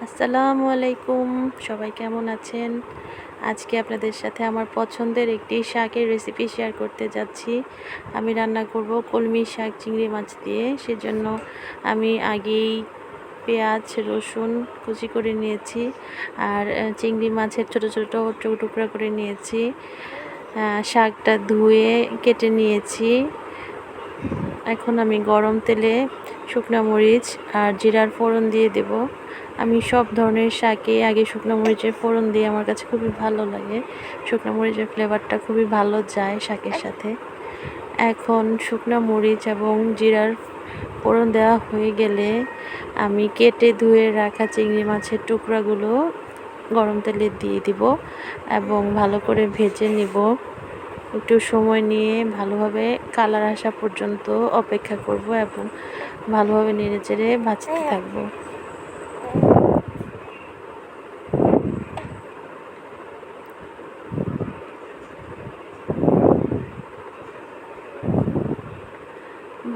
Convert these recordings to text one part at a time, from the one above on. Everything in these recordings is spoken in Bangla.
আসসালামু আলাইকুম, সবাই কেমন আছেন? আজকে আপনাদের সাথে আমার পছন্দের একটি শাকের রেসিপি শেয়ার করতে যাচ্ছি। আমি রান্না করব কলমি শাক চিংড়ি মাছ দিয়ে। সেজন্য আমি আগেই পেঁয়াজ, রসুন কুচি করে নিয়েছি আর চিংড়ি মাছের ছোট ছোট টুকরা করে নিয়েছি। শাকটা ধুয়ে কেটে নিয়েছি। এখন আমি গরম তেলে শুকনো মরিচ আর জিরার ফোড়ন দিয়ে দেব। আমি সব ধরনের শাকে আগে শুকনো মরিচের ফোড়ন দিয়ে আমার কাছে খুবই ভালো লাগে। শুকনো মরিচের ফ্লেভারটা খুবই ভালো যায় শাকের সাথে। এখন শুকনো মরিচ এবং জিরার ফোড়ন দেওয়া হয়ে গেলে আমি কেটে ধুয়ে রাখা চিংড়ি মাছের টুকরাগুলো গরম তেলে দিয়ে দিব এবং ভালো করে ভেজে নিব। একটু সময় নিয়ে ভালোভাবে কালার আসা পর্যন্ত অপেক্ষা করব এবং ভালোভাবে নেড়েচেড়ে ভাজতে থাকবো।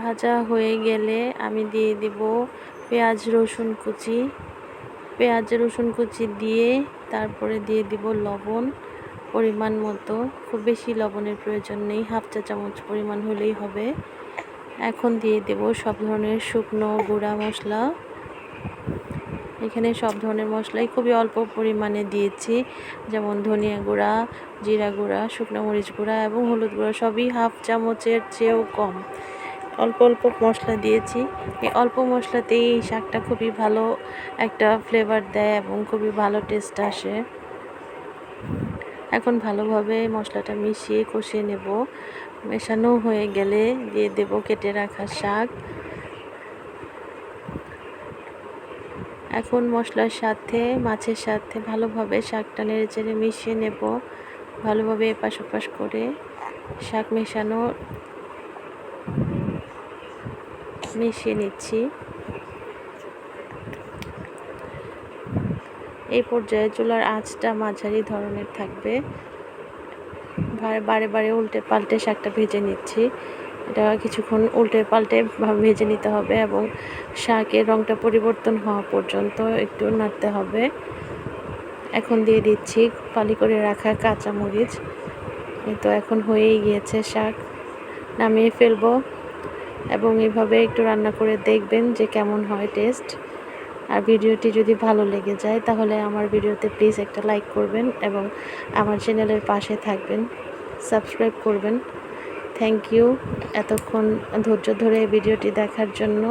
ভাজা হয়ে গেলে আমি দিয়ে দিব পেঁয়াজ রসুন কুচি দিয়ে তারপরে দিয়ে দিব লবণ পরিমাণ মতো। খুব বেশি লবণের প্রয়োজন নেই, হাফ চা চামচ পরিমাণ হলেই হবে। এখন দিয়ে দেব সব ধরনের শুকনো গুঁড়া মশলা। এখানে সব ধরনের মশলাই খুবই অল্প পরিমাণে দিয়েছি, যেমন ধনিয়া গুঁড়া, জিরা গুঁড়া, শুকনো মরিচ গুঁড়া এবং হলুদ গুঁড়া সবই হাফ চামচের চেয়েও কম। অল্প অল্প মশলা দিয়েছি। এই অল্প মশলাতেই এই শাকটা খুবই ভালো একটা ফ্লেভার দেয় এবং খুবই ভালো টেস্ট আসে। এখন ভালোভাবে মশলাটা মিশিয়ে কষিয়ে নেব। মেশানো হয়ে গেলে দিয়ে দেব কেটে রাখা শাক। এখন মশলার সাথে মাছের সাথে ভালোভাবে শাকটা নেড়েচেড়ে মিশিয়ে নেব। ভালোভাবে এপাশ ওপাশ করে শাক মিশিয়ে নিচ্ছি। এই পর্যায়ে চুলার আঁচটা মাঝারি ধরনের থাকবে। বারে বারে উল্টে পাল্টে শাকটা ভেজে নিচ্ছি। এটা কিছুক্ষণ উল্টে পাল্টে ভেজে নিতে হবে এবং শাকের রঙটা পরিবর্তন হওয়া পর্যন্ত একটু নাড়তে হবে। এখন দিয়ে দিচ্ছি ফালি করে রাখা কাঁচামরিচ। এই তো এখন হয়েই গিয়েছে শাক, নামিয়ে ফেলবো এবং এভাবে একটু রান্না করে দেখবেন যে কেমন হয় টেস্ট। আর ভিডিওটি যদি ভালো লেগে যায় তাহলে আমার ভিডিওতে প্লিজ একটা লাইক করবেন এবং আমার চ্যানেলের পাশে থাকবেন, সাবস্ক্রাইব করবেন। থ্যাংক ইউ এতক্ষণ ধৈর্য ধরে ভিডিওটি দেখার জন্য।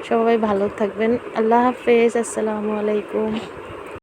সবাই ভালো থাকবেন। আল্লাহ হাফেজ। আসসালামু আলাইকুম।